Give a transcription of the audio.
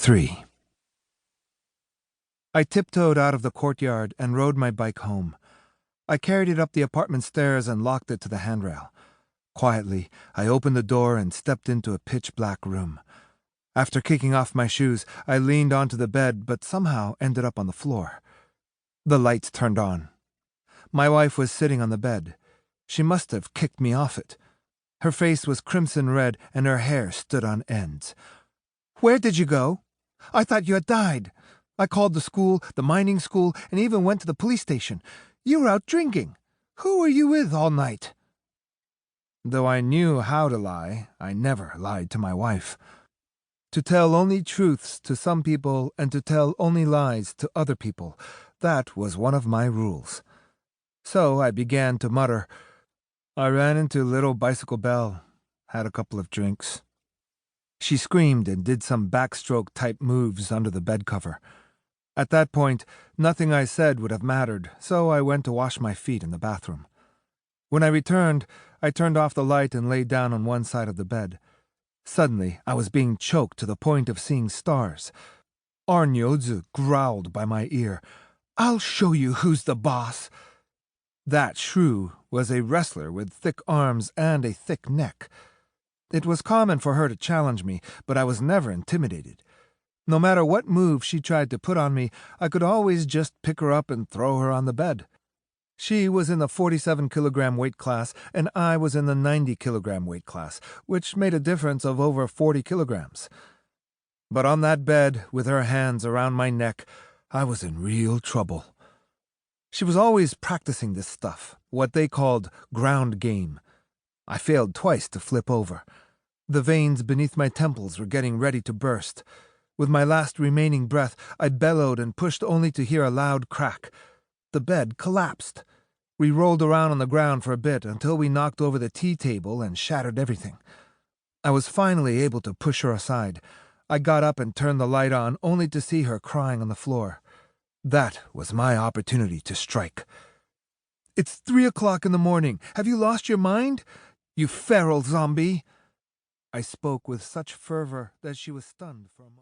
3. I tiptoed out of the courtyard and rode my bike home. I carried it up the apartment stairs and locked it to the handrail. Quietly, I opened the door and stepped into a pitch-black room. After kicking off my shoes, I leaned onto the bed but somehow ended up on the floor. The lights turned on. My wife was sitting on the bed. She must have kicked me off it. Her face was crimson red and her hair stood on ends. "Where did you go? I thought you had died. I called the school, the mining school, and even went to the police station. You were out drinking. Who were you with all night?" Though I knew how to lie, I never lied to my wife. To tell only truths to some people and to tell only lies to other people, that was one of my rules. So I began to mutter. I ran into little Bicycle Belle, had a couple of drinks. She screamed and did some backstroke-type moves under the bed cover. At that point, nothing I said would have mattered, so I went to wash my feet in the bathroom. When I returned, I turned off the light and lay down on one side of the bed. Suddenly, I was being choked to the point of seeing stars. Arnyozu growled by my ear. "I'll show you who's the boss." That shrew was a wrestler with thick arms and a thick neck. It was common for her to challenge me, but I was never intimidated. No matter what move she tried to put on me, I could always just pick her up and throw her on the bed. She was in the 47-kilogram weight class, and I was in the 90-kilogram weight class, which made a difference of over 40 kilograms. But on that bed, with her hands around my neck, I was in real trouble. She was always practicing this stuff, what they called ground game. I failed twice to flip over. The veins beneath my temples were getting ready to burst. With my last remaining breath, I bellowed and pushed only to hear a loud crack. The bed collapsed. We rolled around on the ground for a bit until we knocked over the tea table and shattered everything. I was finally able to push her aside. I got up and turned the light on, only to see her crying on the floor. That was my opportunity to strike. "It's 3 o'clock in the morning. Have you lost your mind? You feral zombie!" I spoke with such fervor that she was stunned for a moment.